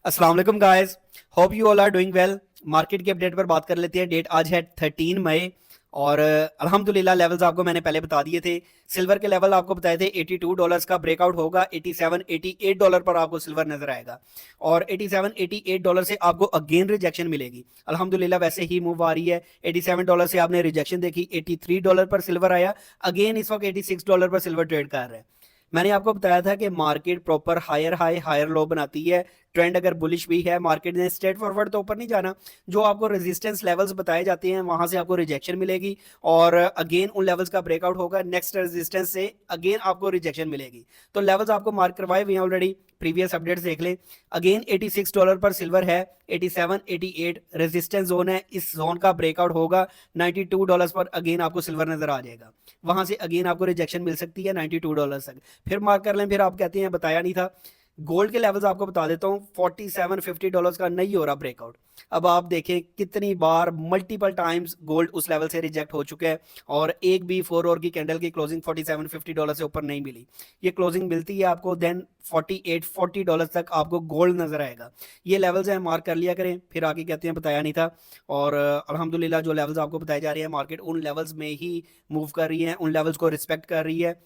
अस्सलाम वालेकुम guys, hope you all are doing well. Market की अपडेट पर बात कर लेते हैं। डेट आज है 13 मई और अल्हम्दुलिल्लाह लेवल्स आपको मैंने पहले बता दिए थे। सिल्वर के लेवल आपको बताए थे $82 का ब्रेकआउट होगा। 87 $88 पर आपको सिल्वर नजर आएगा और 87 $88 से आपको अगेन रिजेक्शन मिलेगी। अल्हम्दुलिल्लाह वैसे ही मूव आ रही है। $87 से आपने रिजेक्शन देखी, $83 पर सिल्वर आया। अगेन इस वक्त $86 पर सिल्वर ट्रेड कर रहा है। मैंने आपको बताया था कि market proper higher high higher low बनाती है। ट्रेंड अगर बुलिश भी है, मार्केट ने स्ट्रेट फॉरवर्ड तो ऊपर नहीं जाना। जो आपको रेजिस्टेंस लेवल्स बताए जाते हैं वहां से आपको रिजेक्शन मिलेगी और अगेन उन लेवल्स का ब्रेकआउट होगा। नेक्स्ट रेजिस्टेंस से अगेन आपको रिजेक्शन मिलेगी। तो लेवल्स आपको मार्क करवाए हुए हैं ऑलरेडी, प्रीवियस अपडेट्स देख लें। अगेन $86 पर सिल्वर है, 87 88 रेजिस्टेंस जोन है। इस जोन का ब्रेकआउट होगा, $92 पर अगेन आपको सिल्वर नजर आ जाएगा। वहां से अगेन आपको रिजेक्शन मिल सकती है $92 तक। फिर मार्क कर लें। फिर आप कहते हैं बताया नहीं था। गोल्ड के लेवल्स आपको बता देता हूँ। $47-50 का नहीं हो रहा ब्रेकआउट। अब आप देखें कितनी बार मल्टीपल टाइम्स गोल्ड उस लेवल से रिजेक्ट हो चुका है और एक भी 4 आवर की कैंडल की क्लोजिंग $47-50 से ऊपर नहीं मिली। ये क्लोजिंग मिलती है आपको देन $48-40 तक आपको गोल्ड नजर आएगा। ये लेवल्स हैं, मार्क कर लिया करें। फिर आगे कहते हैं बताया नहीं था। और अल्हम्दुलिल्लाह जो लेवल्स आपको बताए जा रहे हैं मार्केट उन लेवल्स में ही मूव कर रही है, उन लेवल्स को रिस्पेक्ट कर रही है।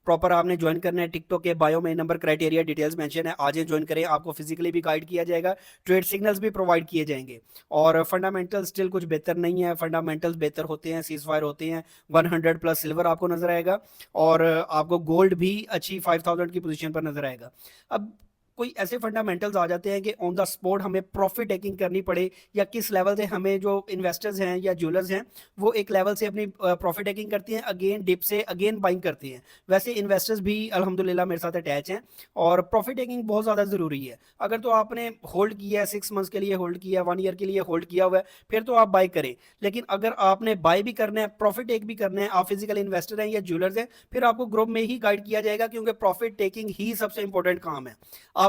प्रॉपर आपने ज्वाइन करना है। टिकटॉक के बायो में नंबर क्राइटेरिया डिटेल्स मेंशन है, आज ज्वाइन करें। आपको फिजिकली भी गाइड किया जाएगा, ट्रेड सिग्नल्स भी प्रोवाइड किए जाएंगे। और फंडामेंटल स्टिल कुछ बेहतर नहीं है, फंडामेंटल्स बेहतर होते हैं, सीज फायर होते हैं। 100 प्लस सिल्वर आपको नजर आएगा और आपको गोल्ड भी अच्छी 5000 की पोजीशन पर नजर आएगा। अब कोई ऐसे फंडामेंटल्स आ जाते हैं कि ऑन द स्पॉट हमें प्रॉफिट टेकिंग करनी पड़े, या किस लेवल से हमें जो इन्वेस्टर्स हैं या ज्वेलर्स हैं वो एक लेवल से अपनी प्रॉफिट टेकिंग करती हैं, अगेन डिप से अगेन बाइंग करती हैं। वैसे इन्वेस्टर्स भी अल्हम्दुलिल्लाह मेरे साथ अटैच हैं और प्रॉफिट टेकिंग बहुत ज़्यादा ज़रूरी है। अगर तो आपने होल्ड किया है, 6 मंथ्स के लिए होल्ड किया, 1 ईयर के लिए होल्ड किया हुआ है, फिर तो आप बाय करें। लेकिन अगर आपने बाय भी करना है, प्रॉफिट टेक भी करना है, आप फिजिकल इन्वेस्टर हैं या ज्वेलर्स हैं, फिर आपको ग्रुप में ही गाइड किया जाएगा, क्योंकि प्रॉफिट टेकिंग ही सबसे इंपॉर्टेंट काम है।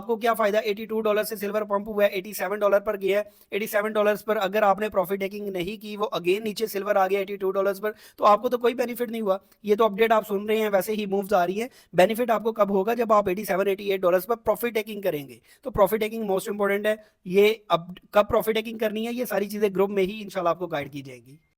आपको क्या फायदा, $82 से सिल्वर पंप हुआ है, $87 पर गया है। $87 पर अगर आपने प्रॉफिट टेकिंग नहीं की, वो अगेन नीचे सिल्वर आ गया $82 पर, तो आपको तो कोई बेनिफिट नहीं हुआ। ये तो अपडेट आप सुन रहे हैं, वैसे ही मूव्स आ रही है। बेनिफिट आपको कब होगा, जब आप $87-88 पर प्रॉफिट टेकिंग करेंगे। तो प्रॉफिट टेकिंग मोस्ट इंपॉर्टेंट है। ये अब कब प्रॉफिट टेकिंग करनी है, ये सारी चीजें ग्रुप में ही इंशाल्लाह आपको गाइड की जाएगी।